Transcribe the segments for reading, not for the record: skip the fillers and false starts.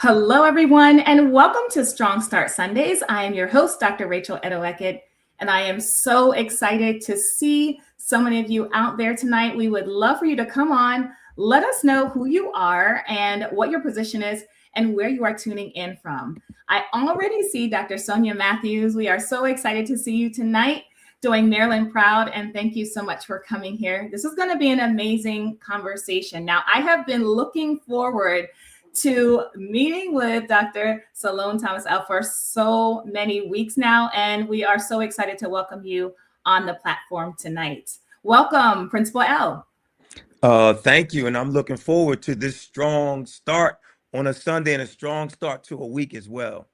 Hello, everyone, and welcome to Strong Start Sundays. I am your host, Dr. Rachel Edoho-Eket, and I am so excited to see so many of you out there tonight. We would love for you to come on, let us know who you are and what your position is and where you are tuning in from. I already see Dr. Sonia Matthews. We are so excited to see you tonight, doing Maryland proud, and thank you so much for coming here. This is going to be an amazing conversation. Now, I have been looking forward to meeting with Dr. Salone Thomas L for so many weeks now, and we are so excited to welcome you on the platform tonight. Welcome, Principal L. Thank you, and I'm looking forward to this strong start on a Sunday and a strong start to a week as well.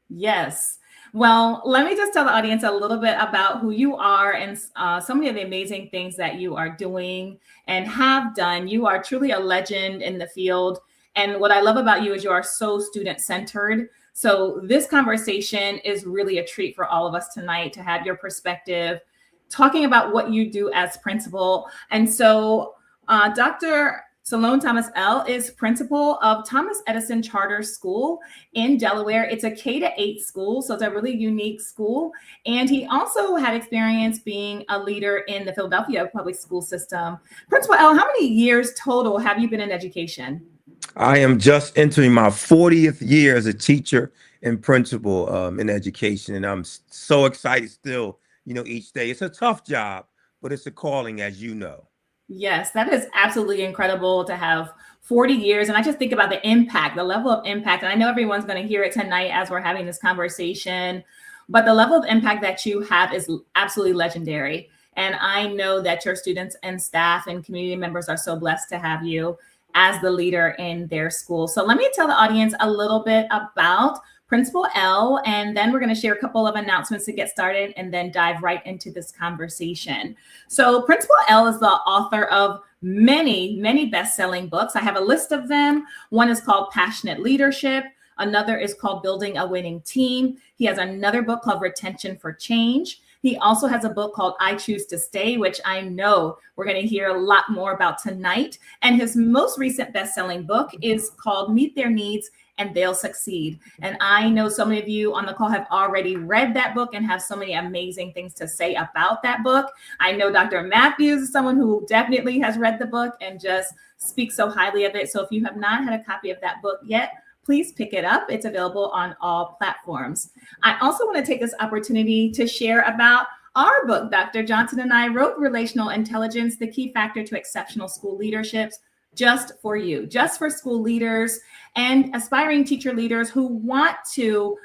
Yes. Well, let me just tell the audience a little bit about who you are and so many of the amazing things that you are doing and have done. You are truly a legend in the field. And what I love about you is you are so student-centered. So this conversation is really a treat for all of us tonight to have your perspective, talking about what you do as principal. And so Dr. Salone Thomas L is principal of Thomas Edison Charter School in Delaware. It's a K-8 school, so it's a really unique school. And he also had experience being a leader in the Philadelphia public school system. Principal L, how many years total have you been in education? I am just entering my 40th year as a teacher and principal in education, and I'm so excited still, each day. It's a tough job, but it's a calling, as you know. Yes, that is absolutely incredible to have 40 years. And I just think about the impact, the level of impact. And I know everyone's going to hear it tonight as we're having this conversation, but the level of impact that you have is absolutely legendary. And I know that your students and staff and community members are so blessed to have you as the leader in their school. So let me tell the audience a little bit about Principal L, and then we're going to share a couple of announcements to get started and then dive right into this conversation. So Principal L is the author of many, many best-selling books. I have a list of them. One is called Passionate Leadership. Another is called Building a Winning Team. He has another book called Retention for Change. He also has a book called I Choose to Stay, which I know we're going to hear a lot more about tonight. And his most recent best-selling book is called Meet Their Needs and They'll Succeed. And I know so many of you on the call have already read that book and have so many amazing things to say about that book. I know Dr. Matthews is someone who definitely has read the book and just speaks so highly of it. So if you have not had a copy of that book yet, please pick it up. It's available on all platforms. I also want to take this opportunity to share about our book. Dr. Johnson and I wrote Relational Intelligence, the Key Factor to Exceptional School Leaderships, just for you, just for school leaders and aspiring teacher leaders who want to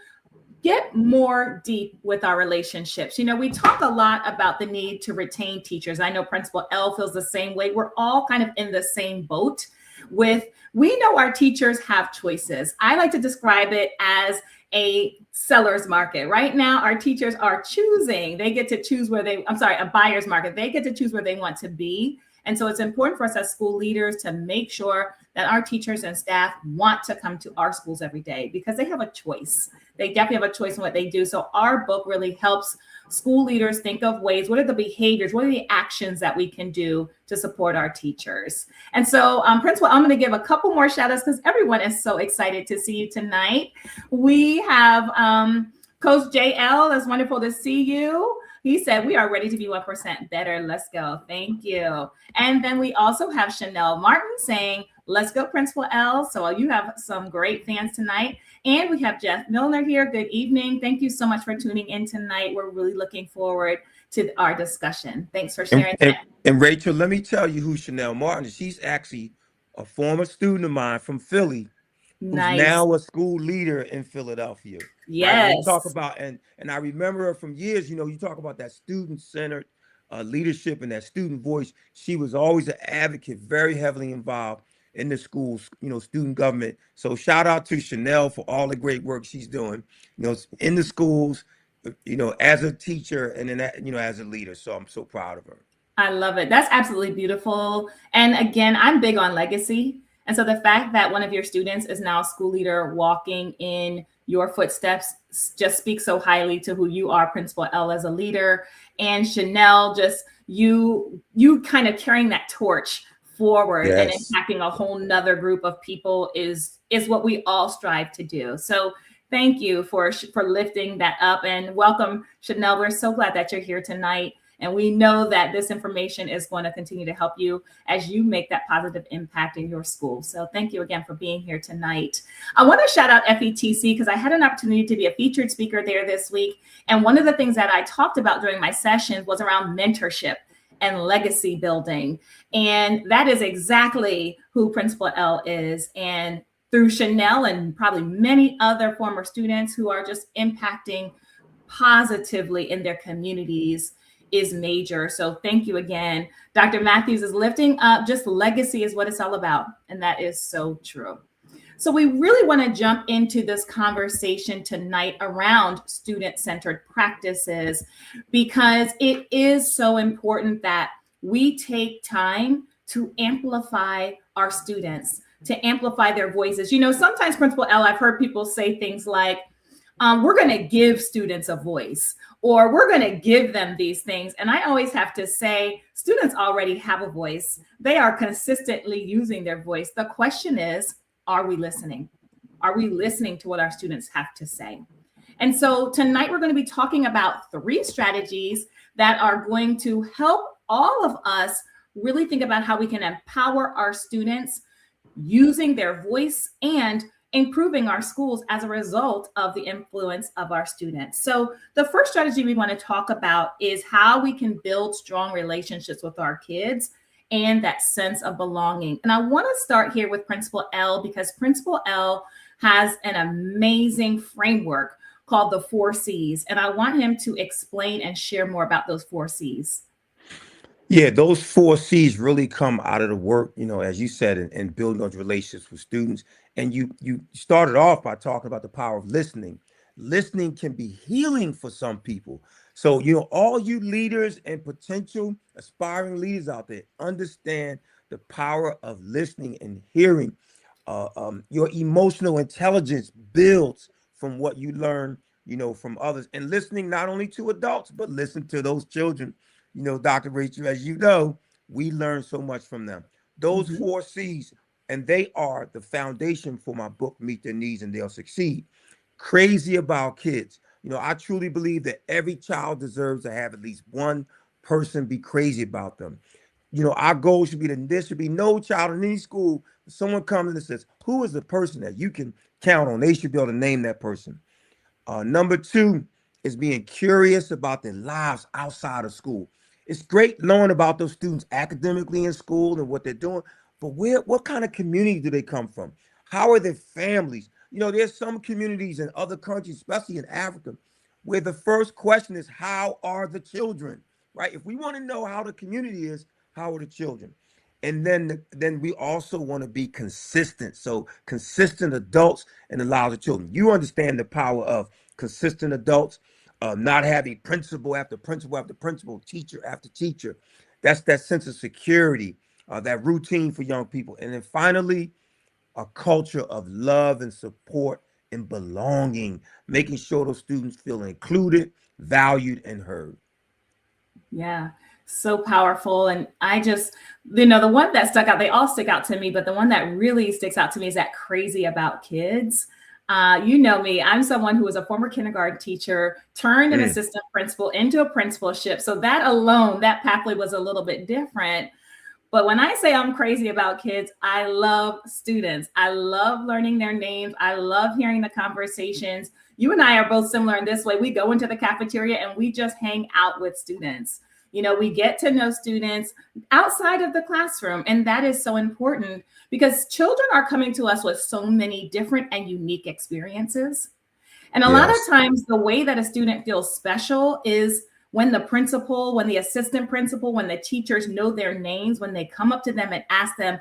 get more deep with our relationships. We talk a lot about the need to retain teachers. I know Principal L feels the same way. We're all kind of in the same boat we know our teachers have choices. I like to describe it as a seller's market. Right now, our teachers are choosing. They get to choose a buyer's market. They get to choose where they want to be. And so it's important for us as school leaders to make sure that our teachers and staff want to come to our schools every day because they have a choice. They definitely have a choice in what they do. So our book really helps school leaders think of ways, what are the behaviors, what are the actions that we can do to support our teachers? And so, Principal, I'm going to give a couple more shout outs because everyone is so excited to see you tonight. We have Coach JL. It's wonderful to see you. He said, we are ready to be 1% better. Let's go. Thank you. And then we also have Chanel Martin saying, let's go, Principal L. So you have some great fans tonight. And we have Jeff Milner here. Good evening. Thank you so much for tuning in tonight. We're really looking forward to our discussion. Thanks for sharing that. And Rachel, let me tell you who Chanel Martin is. She's actually a former student of mine from Philly. Nice. Who's now a school leader in Philadelphia. Yes. Right? We talk about, and I remember her from years, you talk about that student-centered leadership and that student voice. She was always an advocate, very heavily involved in the schools, student government. So shout out to Chanel for all the great work she's doing, in the schools, as a teacher and then, as a leader. So I'm so proud of her. I love it. That's absolutely beautiful. And again, I'm big on legacy. And so the fact that one of your students is now a school leader walking in your footsteps just speaks so highly to who you are, Principal L, as a leader. And Chanel, just you kind of carrying that torch forward and Yes. impacting a whole nother group of people is what we all strive to do. So thank you for lifting that up, and welcome, Chanel. We're so glad that you're here tonight. And we know that this information is going to continue to help you as you make that positive impact in your school. So thank you again for being here tonight. I want to shout out FETC because I had an opportunity to be a featured speaker there this week. And one of the things that I talked about during my sessions was around mentorship and legacy building. And that is exactly who Principal L is. And through Chanel and probably many other former students who are just impacting positively in their communities is major. So thank you again. Dr. Matthews is lifting up, just legacy is what it's all about. And that is so true. So we really want to jump into this conversation tonight around student-centered practices, because it is so important that we take time to amplify our students, to amplify their voices. You know, sometimes, Principal L, I've heard people say things like, we're going to give students a voice, or we're going to give them these things. And I always have to say, students already have a voice. They are consistently using their voice. The question is, are we listening? Are we listening to what our students have to say? And so tonight we're going to be talking about 3 strategies that are going to help all of us really think about how we can empower our students using their voice and improving our schools as a result of the influence of our students. So the first strategy we want to talk about is how we can build strong relationships with our kids and that sense of belonging. And I want to start here with Principal L, because Principal L has an amazing framework called the 4 C's. And I want him to explain and share more about those 4 C's. Yeah, those 4 C's really come out of the work, as you said, and building those relationships with students. And you started off by talking about the power of listening. Listening can be healing for some people. So, all you leaders and potential aspiring leaders out there, understand the power of listening and hearing. Your emotional intelligence builds from what you learn, from others. And listening not only to adults, but listen to those children. Dr. Rachel, as you know, we learn so much from them. Those 4 C's, and they are the foundation for my book, Meet Their Needs and They'll Succeed. Crazy about kids. I truly believe that every child deserves to have at least one person be crazy about them. Our goal should be that there should be no child in any school. Someone comes in and says, who is the person that you can count on? They should be able to name that person. Number 2 is being curious about their lives outside of school. It's great knowing about those students academically in school and what they're doing, but what kind of community do they come from? How are their families? There's some communities in other countries, especially in Africa, where the first question is, how are the children? Right? If we want to know how the community is, how are the children? And then we also want to be consistent. So consistent adults and allow the children. You understand the power of consistent adults, not having principal after principal after principal, teacher after teacher. That's that sense of security, that routine for young people. And then finally, a culture of love and support and belonging, making sure those students feel included, valued, and heard. Yeah, so powerful. And I just, the one that stuck out, they all stick out to me, but the one that really sticks out to me is that crazy about kids. You know me, I'm someone who was a former kindergarten teacher, turned an assistant principal into a principalship. So that alone, that pathway was a little bit different. But when I say I'm crazy about kids, I love students. I love learning their names. I love hearing the conversations. You and I are both similar in this way. We go into the cafeteria and we just hang out with students. We get to know students outside of the classroom. And that is so important because children are coming to us with so many different and unique experiences. And a lot of times the way that a student feels special is when the principal, when the assistant principal, when the teachers know their names, when they come up to them and ask them,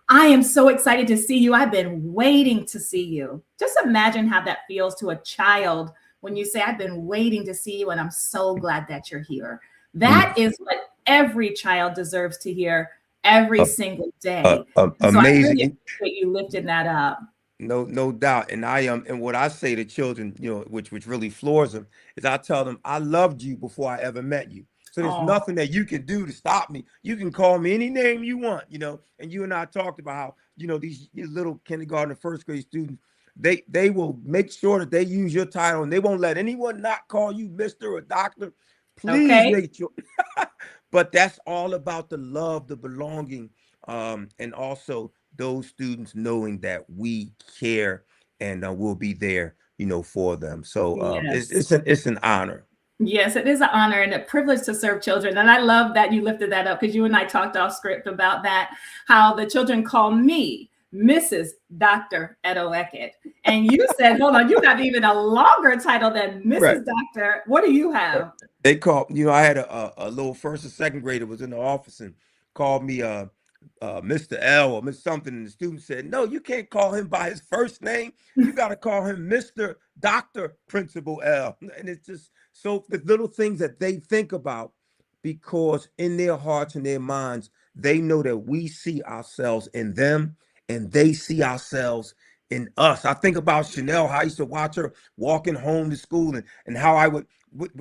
I am so excited to see you. I've been waiting to see you. Just imagine how that feels to a child when you say, I've been waiting to see you and I'm so glad that you're here. That is what every child deserves to hear every single day. Amazing. So I really appreciate you lifting that up. No doubt. And and what I say to children, which really floors them, is I tell them I loved you before I ever met you. So there's Oh, nothing that you can do to stop me. You can call me any name you want, and you and I talked about how, these little kindergarten and first grade students, they will make sure that they use your title and they won't let anyone not call you Mr. or Doctor. Please okay. make sure. But that's all about the love, the belonging, and also those students knowing that we care and we'll be there, for them. So it's Yes. it's an honor. Yes, it is an honor and a privilege to serve children. And I love that you lifted that up because you and I talked off script about that, how the children call me Mrs. Dr. Edoho-Eket. And you said, hold on, you got even a longer title than Right. Mrs. Doctor. What do you have? They called, I had a little first and second grader was in the office and called me Mr. L or Miss something, and the student said, "No, you can't call him by his first name. You got to call him Mr. Dr. Principal L." And it's just so the little things that they think about, because in their hearts and their minds, they know that we see ourselves in them and they see ourselves in us. I think about Chanel, how I used to watch her walking home to school, and how I would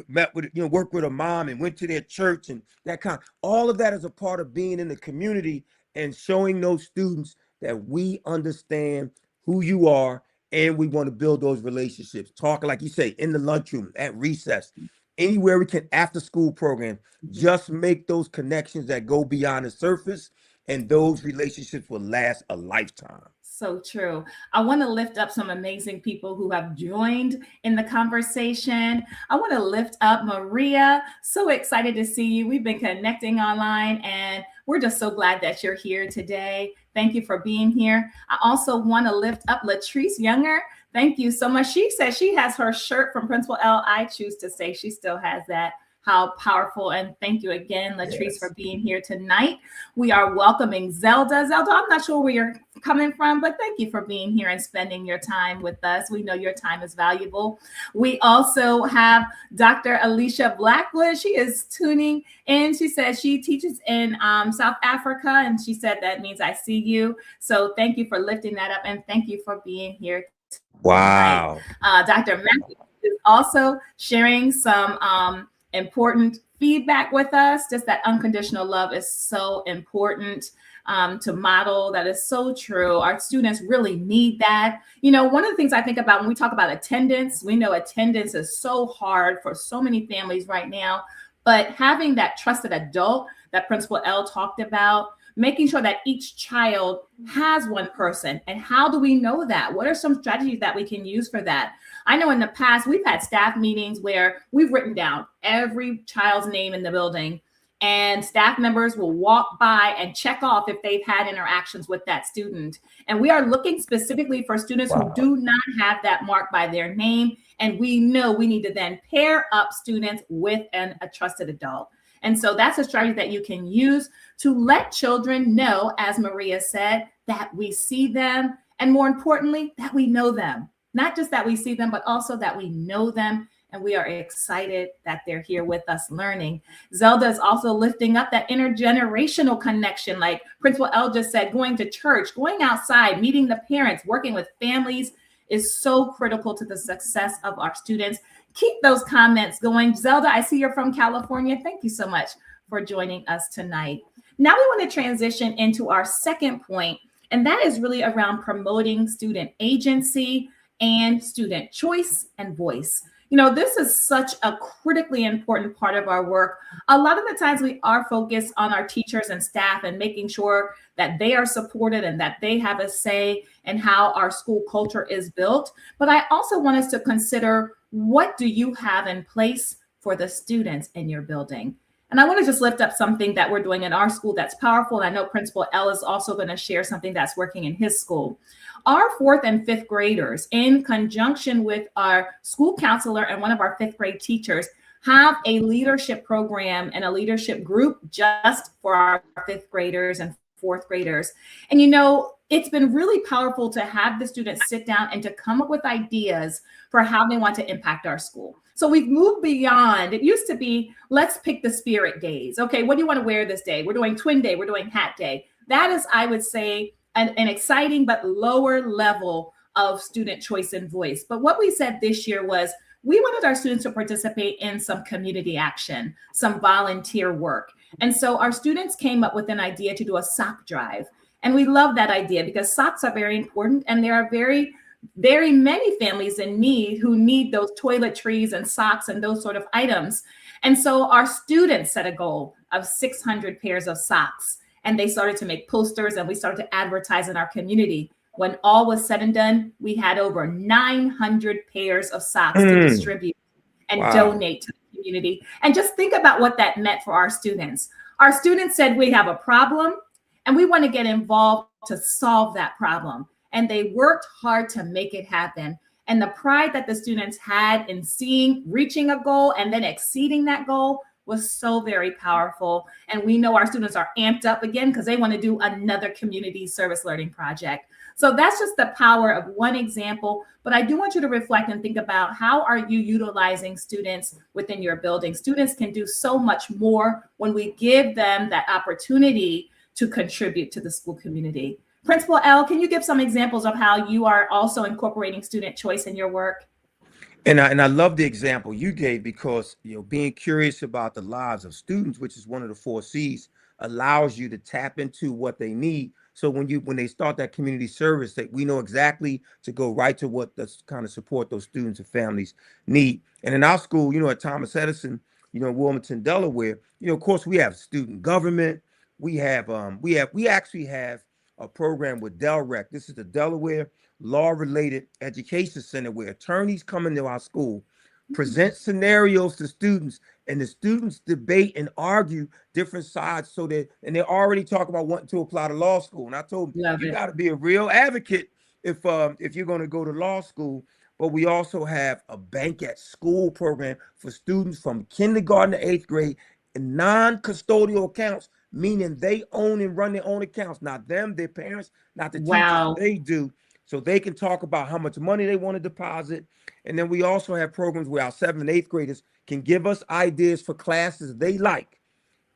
met with, work with a mom and went to their church and that kind. All of that is a part of being in the community and showing those students that we understand who you are and we want to build those relationships. Talking, like you say, in the lunchroom, at recess, anywhere we can, after school program, just make those connections that go beyond the surface, and those relationships will last a lifetime. So true. I want to lift up some amazing people who have joined in the conversation. I want to lift up Maria. So excited to see you. We've been connecting online and we're just so glad that you're here today. Thank you for being here. I also want to lift up Latrice Younger. Thank you so much. She says she has her shirt from Principal L. I choose to say she still has that. How powerful. And thank you again, Latrice, Yes. for being here tonight. We are welcoming Zelda. Zelda, I'm not sure where you're coming from, but thank you for being here and spending your time with us. We know your time is valuable. We also have Dr. Alicia Blackwood. She is tuning in. She says she teaches in South Africa, and she said that means I see you. So thank you for lifting that up, and thank you for being here tonight. Wow. Dr. Matthew is also sharing some important feedback with us. Just that unconditional love is so important to model. That is so true. Our students really need that. One of the things I think about when we talk about attendance, we know attendance is so hard for so many families right now, but having that trusted adult that Principal L talked about, making sure that each child has one person. And how do we know that? What are some strategies that we can use for that? I know in the past, we've had staff meetings where we've written down every child's name in the building, and staff members will walk by and check off if they've had interactions with that student. And we are looking specifically for students who do not have that marked by their name. And we know we need to then pair up students with a trusted adult. And so that's a strategy that you can use to let children know, as Maria said, that we see them, and more importantly, that we know them. Not just that we see them, but also that we know them, and we are excited that they're here with us learning. Zelda is also lifting up that intergenerational connection, like Principal L just said, going to church, going outside, meeting the parents, working with families is so critical to the success of our students. Keep those comments going. Zelda, I see you're from California. Thank you so much for joining us tonight. Now we want to transition into our second point, and that is really around promoting student agency and student choice and voice. This is such a critically important part of our work. A lot of the times we are focused on our teachers and staff and making sure that they are supported and that they have a say in how our school culture is built. But I also want us to consider, what do you have in place for the students in your building? And I want to just lift up something that we're doing in our school that's powerful. And I know Principal L is also going to share something that's working in his school. Our fourth and fifth graders, in conjunction with our school counselor and one of our fifth grade teachers, have a leadership program and a leadership group just for our fifth graders and fourth graders. And it's been really powerful to have the students sit down and to come up with ideas for how they want to impact our school. So we've moved beyond, it used to be, let's pick the spirit days. Okay, what do you want to wear this day? We're doing twin day, we're doing hat day. That is, I would say, an exciting but lower level of student choice and voice. But what we said this year was, we wanted our students to participate in some community action, some volunteer work. And so our students came up with an idea to do a sock drive. And we love that idea because socks are very important, and there are very many families in need who need those toiletries and socks and those sort of items. And so our students set a goal of 600 pairs of socks, and they started to make posters, and we started to advertise in our community. When all was said and done, we had over 900 pairs of socks to distribute and donate to the community. And just think about what that meant for our students. Our students said, we have a problem and we want to get involved to solve that problem. And they worked hard to make it happen. And the pride that the students had in reaching a goal and then exceeding that goal was so very powerful. And we know our students are amped up again because they want to do another community service learning project. So that's just the power of one example. But I do want you to reflect and think about, how are you utilizing students within your building? Students can do so much more when we give them that opportunity to contribute to the school community. Principal L, can you give some examples of how you are also incorporating student choice in your work? And I love the example you gave, because being curious about the lives of students, which is one of the 4 C's, allows you to tap into what they need. So when they start that community service, that we know exactly to go right to what the kind of support those students and families need. And in our school, at Thomas Edison, Wilmington, Delaware, of course we have student government. We actually have a program with DelRec. This is the Delaware Law-Related Education Center, where attorneys come into our school, present scenarios to students, and the students debate and argue different sides. And they already talk about wanting to apply to law school. And I told them, you got to be a real advocate if you're going to go to law school. But we also have a bank at school program for students from kindergarten to 8th grade, and non-custodial accounts, meaning they own and run their own accounts, not them, their parents, not the teachers, they do. So they can talk about how much money they want to deposit. And then we also have programs where our 7th and 8th graders can give us ideas for classes they like.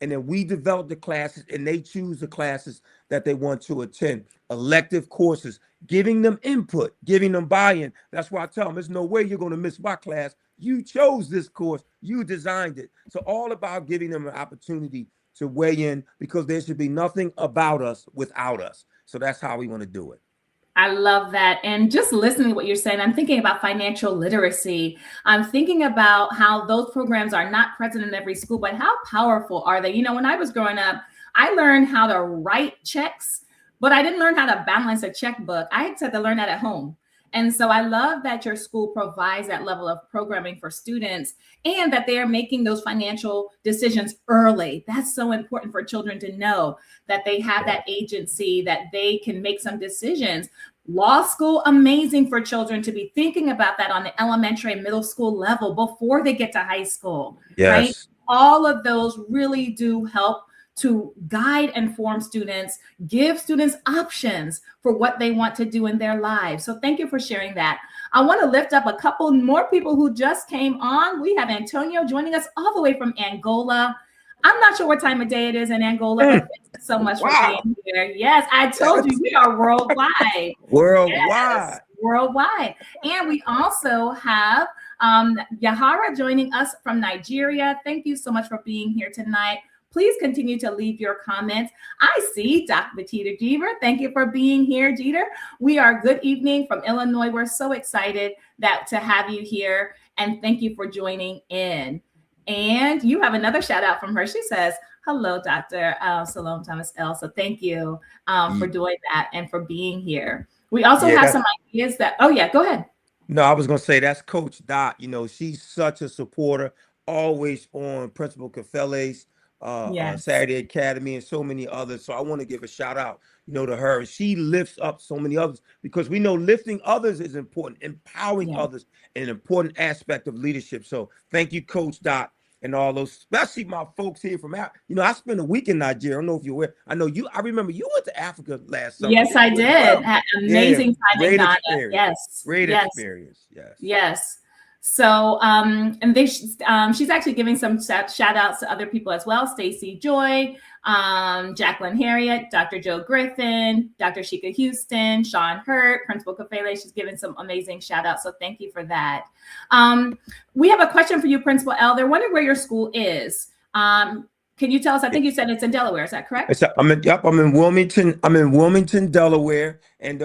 And then we develop the classes, and they choose the classes that they want to attend. Elective courses, giving them input, giving them buy-in. That's why I tell them, there's no way you're going to miss my class. You chose this course. You designed it. So all about giving them an opportunity to weigh in, because there should be nothing about us without us. So that's how we want to do it. I love that. And just listening to what you're saying, I'm thinking about financial literacy. I'm thinking about how those programs are not present in every school, but how powerful are they? When I was growing up, I learned how to write checks, but I didn't learn how to balance a checkbook. I had to learn that at home. And so I love that your school provides that level of programming for students, and that they are making those financial decisions early. That's so important for children to know, that they have that agency, that they can make some decisions. Law school, amazing for children to be thinking about that on the elementary and middle school level before they get to high school, right? All of those really do help to guide and form students, give students options for what they want to do in their lives. So thank you for sharing that. I want to lift up a couple more people who just came on. We have Antonio joining us all the way from Angola. I'm not sure what time of day it is in Angola, but thank you so much for being here. Yes, I told you we are worldwide. Worldwide. Worldwide. And we also have Yahara joining us from Nigeria. Thank you so much for being here tonight. Please continue to leave your comments. I see Dr. Jeter Jeter. Thank you for being here, Jeter. We are good evening from Illinois. We're so excited to have you here, and thank you for joining in. And you have another shout out from her. She says, hello, Dr. Salome Thomas L. So thank you for doing that and for being here. We also have some ideas that, go ahead. No, I was going to say, that's Coach Dot. She's such a supporter, always on Principal Kafele's Saturday Academy and so many others. So I want to give a shout out, to her. She lifts up so many others, because we know lifting others is important. Empowering others, an important aspect of leadership. So thank you, Coach Dot, and all those, especially my folks here from Africa. I spent a week in Nigeria. I don't know if you're aware. I know you. I remember you went to Africa last summer. Yes, I did. Had amazing time in Ghana. Yes. Great experience. Yes. So, and she's actually giving some shout outs to other people as well. Stacy Joy, Jacqueline Harriet, Dr. Joe Griffin, Dr. Sheikah Houston, Sean Hurt, Principal Kafele. She's given some amazing shout outs. So thank you for that. We have a question for you, Principal L. They're wondering where your school is. Can you tell us? I think you said it's in Delaware. Is that correct? I'm in Wilmington. I'm in Wilmington, Delaware, and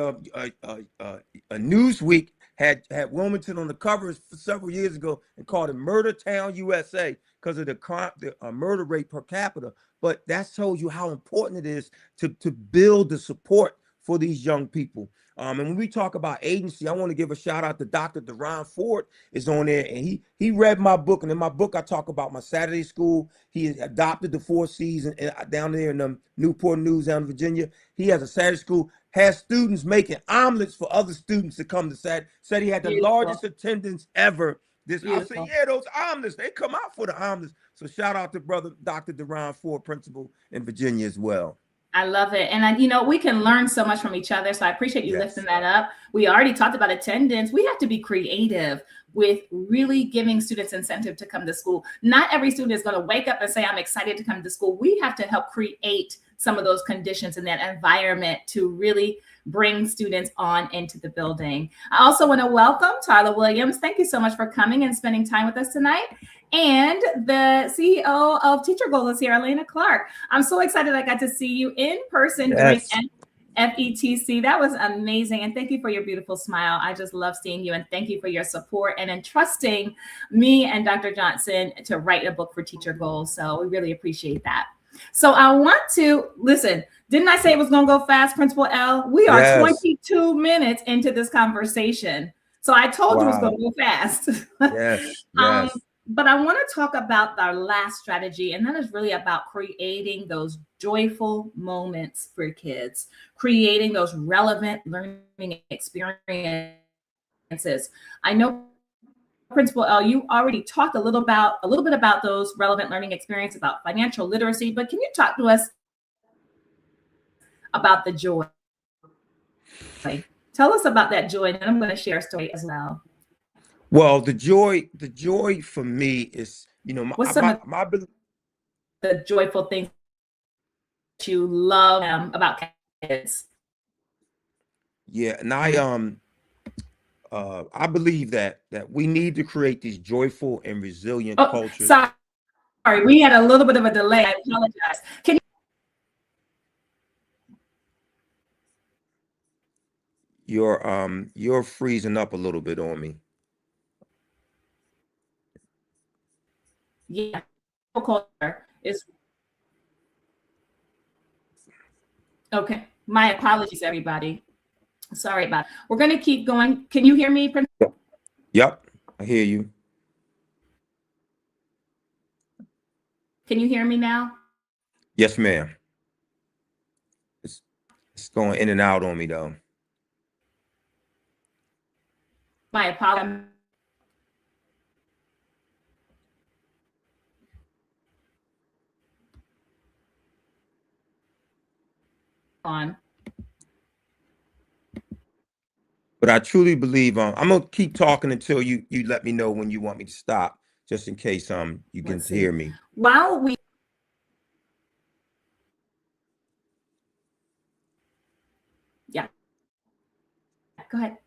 Newsweek had Wilmington on the covers for several years ago and called it Murder Town, USA, because of the murder rate per capita. But that shows you how important it is to build the support for these young people. And when we talk about agency, I want to give a shout out to Dr. Deron Ford is on there, and he read my book, and in my book I talk about my Saturday school. He adopted the Four Seasons down there in Newport News, down in Virginia. He has a Saturday school, has students making omelets for other students to come to Saturday. Said he had the largest attendance ever. I said, yeah, those omelets, they come out for the omelets. So shout out to brother Dr. Deron Ford, principal in Virginia as well. I love it. And, we can learn so much from each other. So I appreciate you lifting that up. We already talked about attendance. We have to be creative with really giving students incentive to come to school. Not every student is going to wake up and say, I'm excited to come to school. We have to help create some of those conditions in that environment to really bring students on into the building. I also want to welcome Tyler Williams. Thank you so much for coming and spending time with us tonight. And the CEO of Teacher Goal is here, Elena Clark. I'm so excited I got to see you in person during FETC. That was amazing. And thank you for your beautiful smile. I just love seeing you. And thank you for your support and entrusting me and Dr. Johnson to write a book for Teacher Goals. So we really appreciate that. So I want to listen. Didn't I say it was going to go fast, Principal L? We are 22 minutes into this conversation. So I told you it was going to go fast. Yes. But I want to talk about our last strategy, and that is really about creating those joyful moments for kids, creating those relevant learning experiences. I know, Principal L, you already talked a little bit about those relevant learning experiences, about financial literacy, but can you talk to us about the joy? Tell us about that joy, and then I'm going to share a story as well. Well, the joy for me is, what's the joyful things that you love about kids? Yeah, and I believe that we need to create these joyful and resilient cultures. Sorry, we had a little bit of a delay. I apologize. Can you're freezing up a little bit on me. Yeah, is okay. My apologies, everybody. Sorry about it. We're going to keep going. Can you hear me, Prince? Yep, I hear you. Can you hear me now? Yes, ma'am. It's going in and out on me, though. My apologies. On. But I truly believe I'm gonna keep talking until you let me know when you want me to stop, just in case you can hear me. While we go ahead.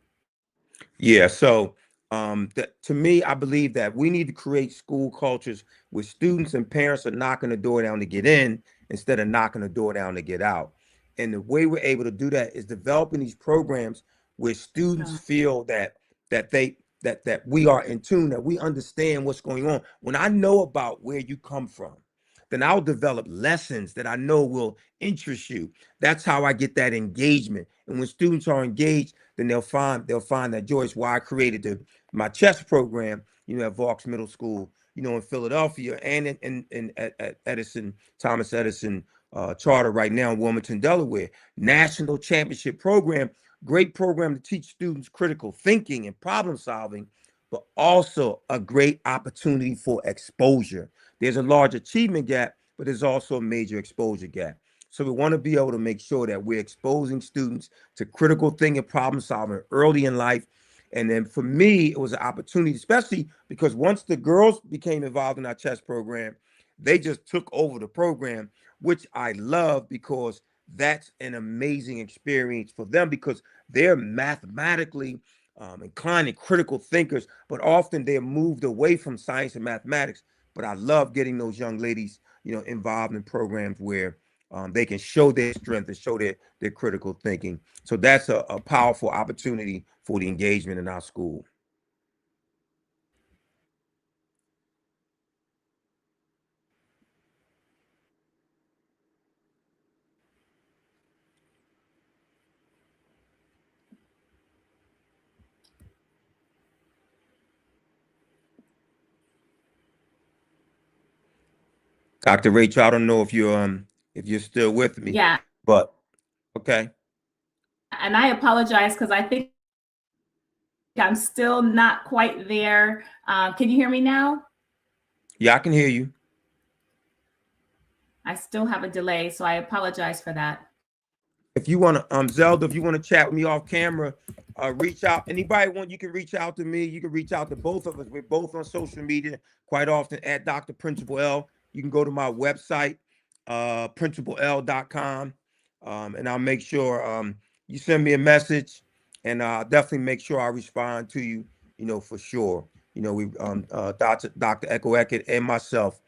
Yeah, so to me, I believe that we need to create school cultures where students and parents are knocking the door down to get in instead of knocking the door down to get out. And the way we're able to do that is developing these programs where students feel that we are in tune, that we understand what's going on. When I know about where you come from, then I'll develop lessons that I know will interest you. That's how I get that engagement. And when students are engaged, then they'll find that joy. It's why I created my chess program, at Vaux Middle School, in Philadelphia, and at Thomas Edison Charter right now in Wilmington, Delaware. National championship program, great program to teach students critical thinking and problem solving, but also a great opportunity for exposure. There's a large achievement gap, but there's also a major exposure gap. So we want to be able to make sure that we're exposing students to critical thinking, problem solving early in life. And then for me, it was an opportunity, especially because once the girls became involved in our chess program, they just took over the program. which I love because that's an amazing experience for them because they're mathematically inclined and critical thinkers, but often they're moved away from science and mathematics. But I love getting those young ladies, involved in programs where they can show their strength and show their critical thinking. So that's a powerful opportunity for the engagement in our school. Dr. Rachel, I don't know if you're still with me, Yeah. but okay. And I apologize because I think I'm still not quite there. Can you hear me now? Yeah, I can hear you. I still have a delay, so I apologize for that. If you want to, Zelda, if you want to chat with me off camera, reach out. Anybody want, you can reach out to me. You can reach out to both of us. We're both on social media quite often at Dr. Principal L. You can go to my website, principal.l.com, and I'll make sure you send me a message, and I'll definitely make sure I respond to you. For sure. We Dr. Edoho-Eket and myself,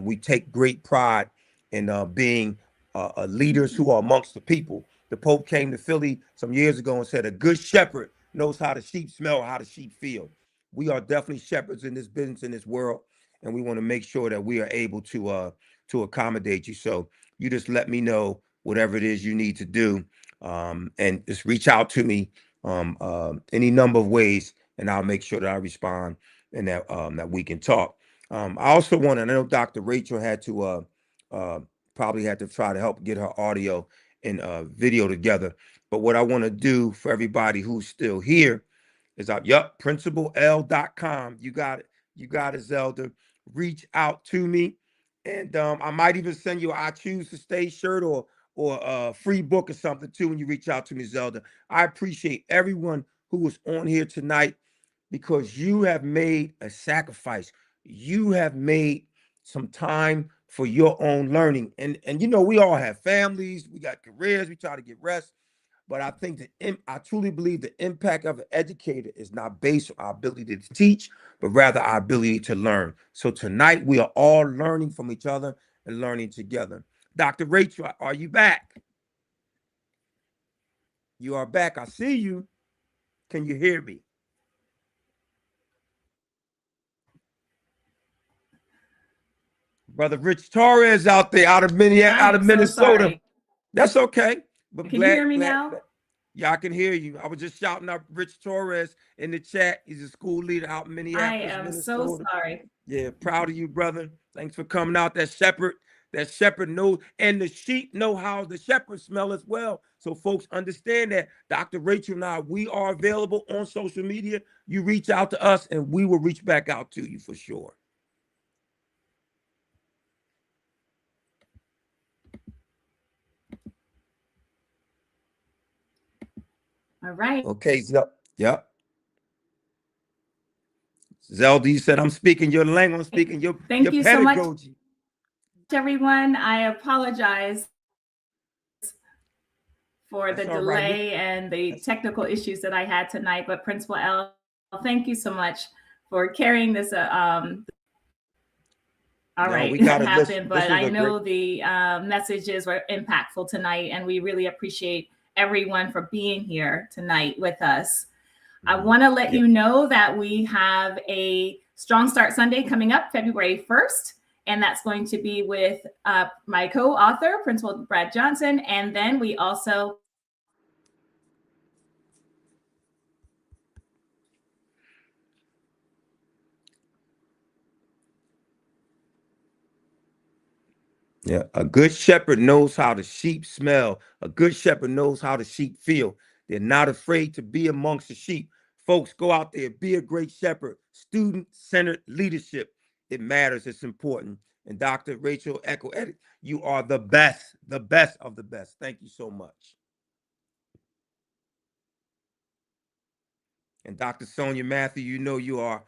we take great pride in being leaders who are amongst the people. The Pope came to Philly some years ago and said, "A good shepherd knows how the sheep smell, how the sheep feel." We are definitely shepherds in this business, in this world, and we want to make sure that we are able to accommodate you. So you just let me know whatever it is you need to do, and just reach out to me any number of ways, and I'll make sure that I respond and that we can talk. I also want to. I know Dr. Rachel had to uh, probably had to try to help get her audio and video together. But what I want to do for everybody who's still here is principal.l.com. You got it. You got it, Zelda. Reach out to me. And I might even send you I Choose to Stay shirt or a free book or something too when you reach out to me, Zelda. I appreciate everyone who was on here tonight because you have made a sacrifice. You have made some time for your own learning. And we all have families, we got careers, we try to get rest. But I think I truly believe the impact of an educator is not based on our ability to teach, but rather our ability to learn. So tonight we are all learning from each other and learning together. Dr. Rachel, are you back? You are back. I see you. Can you hear me? Brother Rich Torres out there I out of am so Minnesota. sorry. That's okay. But Can you hear me glad. now? Yeah, I can hear you. I was just shouting out Rich Torres in the chat. He's a school leader out in I Minneapolis, am so Minnesota. sorry. Yeah, proud of you, brother. Thanks for coming out. That shepherd knows, and the sheep know how the shepherd smell as well. So folks understand that. Dr. Rachel and I, we are available on social media. You reach out to us and we will reach back out to you for sure. All right. Okay, yep. Zelda, you said I'm speaking your language, I'm speaking your Thank you so much, pedagogy. everyone. I apologize for the That's all right. delay and the technical issues that I had tonight. But Principal L, thank you so much for carrying this. All No, right, we that got it. This happened. this But was I a great. know the messages were impactful tonight, and we really appreciate everyone for being here tonight with us. I want to let Yeah. you know that we have a Strong Start Sunday coming up February 1st, and that's going to be with my co-author, Principal Brad Johnson, and then we also Yeah, a good shepherd knows how the sheep smell. A good shepherd knows how the sheep feel. They're not afraid to be amongst the sheep. Folks, go out there, be a great shepherd. Student-centered leadership. It matters. It's important. And Dr. Rachel Edoho-Eket, you are the best of the best. Thank you so much. And Dr. Sonia Matthew, you are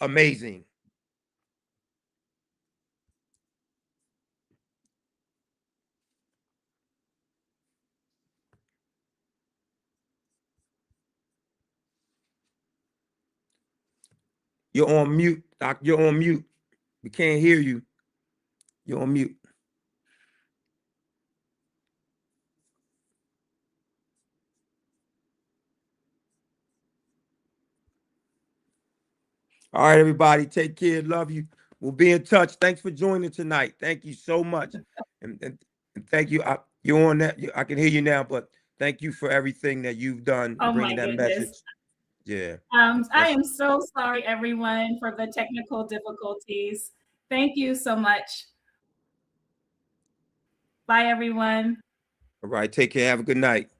amazing. You're on mute, Doc. You're on mute. We can't hear you. You're on mute. All right, everybody. Take care. Love you. We'll be in touch. Thanks for joining tonight. Thank you so much. And thank you. You're on that. I can hear you now, but thank you for everything that you've done Oh my bringing that goodness. message. Yeah. I am so sorry, everyone, for the technical difficulties. Thank you so much. Bye, everyone. All right. Take care. Have a good night.